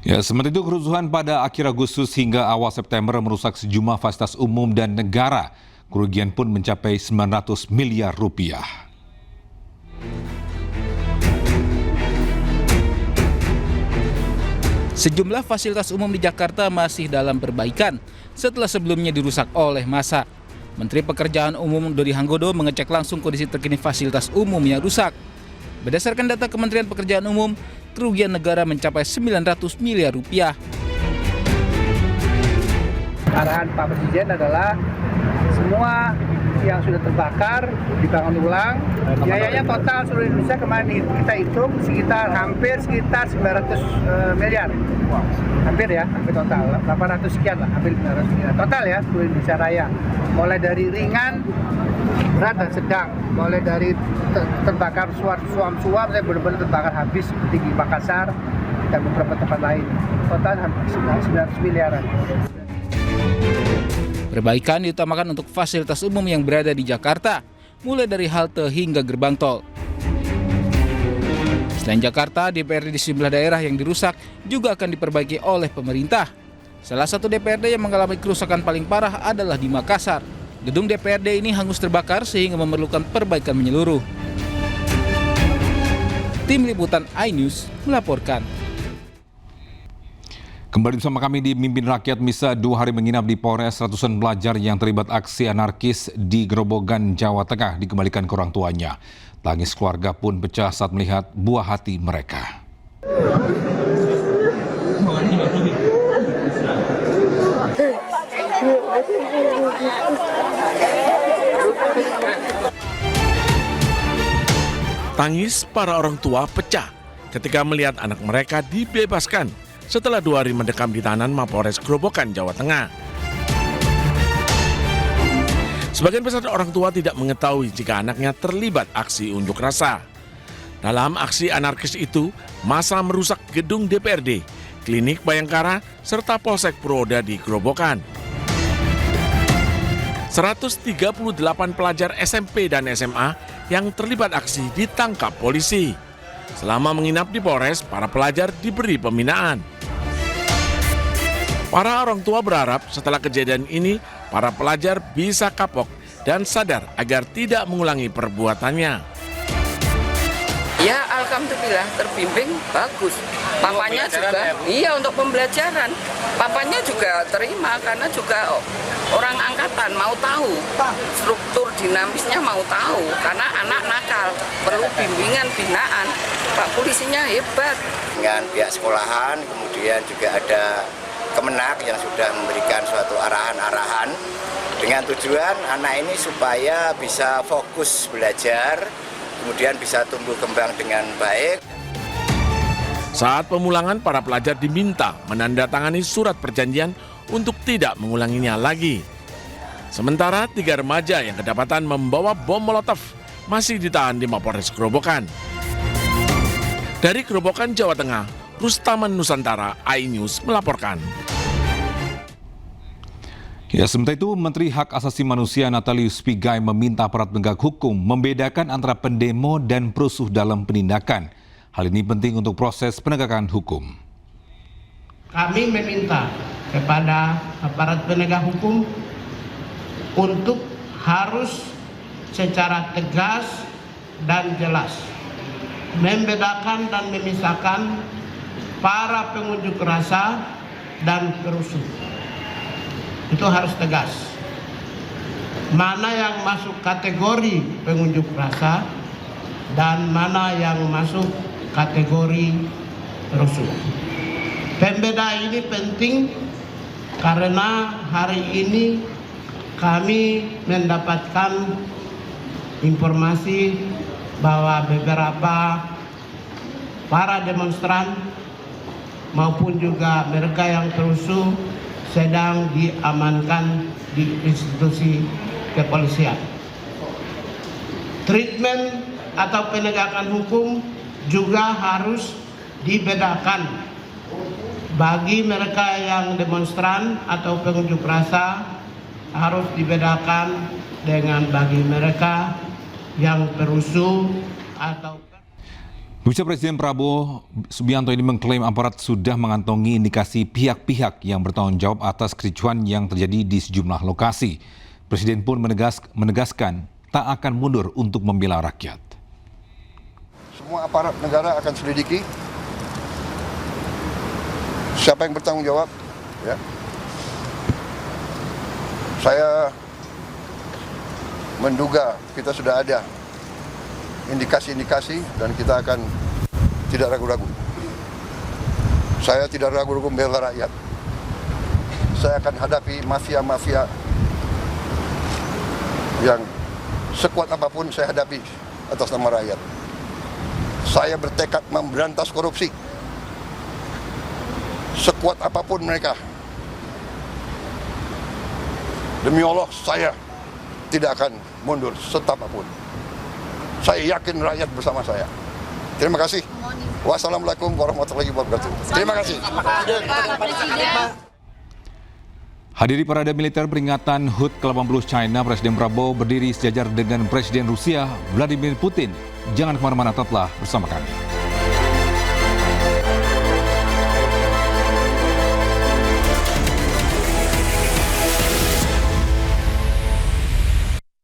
Ya, sementara itu kerusuhan pada akhir Agustus hingga awal September merusak sejumlah fasilitas umum dan negara. Kerugian pun mencapai 900 miliar rupiah. Sejumlah fasilitas umum di Jakarta masih dalam perbaikan setelah sebelumnya dirusak oleh massa. Menteri Pekerjaan Umum Dodi Hanggodo mengecek langsung kondisi terkini fasilitas umum yang rusak. Berdasarkan data Kementerian Pekerjaan Umum, kerugian negara mencapai 900 miliar rupiah. Arahan Pak Presiden adalah semua yang sudah terbakar dibangun ulang. Biayanya total seluruh Indonesia kemarin kita hitung hampir 900 miliar. Hampir total 800 sekian lah, hampir 900 miliar. Total ya seluruh Indonesia Raya. Mulai dari ringan, berat dan sedang. Mulai dari terbakar suam-suam saya benar-benar terbakar habis seperti di Makassar dan beberapa tempat lain. Total hampir 900 miliaran. Perbaikan diutamakan untuk fasilitas umum yang berada di Jakarta, mulai dari halte hingga gerbang tol. Selain Jakarta, DPRD di sejumlah daerah yang dirusak juga akan diperbaiki oleh pemerintah. Salah satu DPRD yang mengalami kerusakan paling parah adalah di Makassar. Gedung DPRD ini hangus terbakar sehingga memerlukan perbaikan menyeluruh. Tim Liputan iNews melaporkan. Kembali bersama kami di Mimpin Rakyat. Misa 2 hari menginap di Polres, ratusan pelajar yang terlibat aksi anarkis di Grobogan, Jawa Tengah dikembalikan ke orang tuanya. Tangis keluarga pun pecah saat melihat buah hati mereka. Tangis para orang tua pecah ketika melihat anak mereka dibebaskan setelah 2 hari mendekam di tahanan Mapolres Grobogan, Jawa Tengah. Sebagian besar orang tua tidak mengetahui jika anaknya terlibat aksi unjuk rasa. Dalam aksi anarkis itu, massa merusak gedung DPRD, klinik Bayangkara, serta Polsek Purwoda di Grobogan. 138 pelajar SMP dan SMA yang terlibat aksi ditangkap polisi. Selama menginap di Polres, para pelajar diberi pembinaan. Para orang tua berharap setelah kejadian ini, para pelajar bisa kapok dan sadar agar tidak mengulangi perbuatannya. Ya, alhamdulillah terbimbing bagus. Papanya juga, untuk pembelajaran. Papanya juga terima karena juga orang angkatan mau tahu struktur dinamisnya, mau tahu karena anak nakal perlu bimbingan binaan. Pak polisinya hebat. Dengan pihak sekolahan, kemudian juga ada Kemenak yang sudah memberikan suatu arahan-arahan dengan tujuan anak ini supaya bisa fokus belajar, kemudian bisa tumbuh kembang dengan baik. Saat pemulangan, para pelajar diminta menandatangani surat perjanjian untuk tidak mengulanginya lagi. Sementara 3 remaja yang kedapatan membawa bom molotov masih ditahan di Mapolres Grobogan. Dari Grobogan, Jawa Tengah, Rustaman Nusantara, iNews melaporkan. Ya, sementara itu Menteri Hak Asasi Manusia Natalius Pigai meminta aparat penegak hukum membedakan antara pendemo dan perusuh dalam penindakan. Hal ini penting untuk proses penegakan hukum. Kami meminta kepada aparat penegak hukum untuk harus secara tegas dan jelas membedakan dan memisahkan para pengunjuk rasa dan perusuh. Itu harus tegas. Mana yang masuk kategori pengunjuk rasa dan mana yang masuk kategori perusuh. Pembeda ini penting karena hari ini kami mendapatkan informasi bahwa beberapa para demonstran maupun juga mereka yang perusuh sedang diamankan di institusi kepolisian. Treatment atau penegakan hukum juga harus dibedakan bagi mereka yang demonstran atau pengunjuk rasa, harus dibedakan dengan bagi mereka yang perusuh atau Pemirsa, Presiden Prabowo Subianto ini mengklaim aparat sudah mengantongi indikasi pihak-pihak yang bertanggung jawab atas kericuhan yang terjadi di sejumlah lokasi. Presiden pun menegaskan tak akan mundur untuk membela rakyat. Semua aparat negara akan selidiki siapa yang bertanggung jawab. Ya. Saya menduga kita sudah ada indikasi-indikasi dan kita akan tidak ragu-ragu. Saya tidak ragu-ragu membela rakyat. Saya akan hadapi mafia-mafia yang sekuat apapun saya hadapi atas nama rakyat. Saya bertekad memberantas korupsi. Sekuat apapun mereka. Demi Allah, saya tidak akan mundur setapapun. Saya yakin rakyat bersama saya. Terima kasih. Wassalamualaikum warahmatullahi wabarakatuh. Terima kasih. Hadiri parade militer peringatan HUT ke-80 China, Presiden Prabowo berdiri sejajar dengan Presiden Rusia Vladimir Putin. Jangan kemana-mana, tetaplah bersama kami.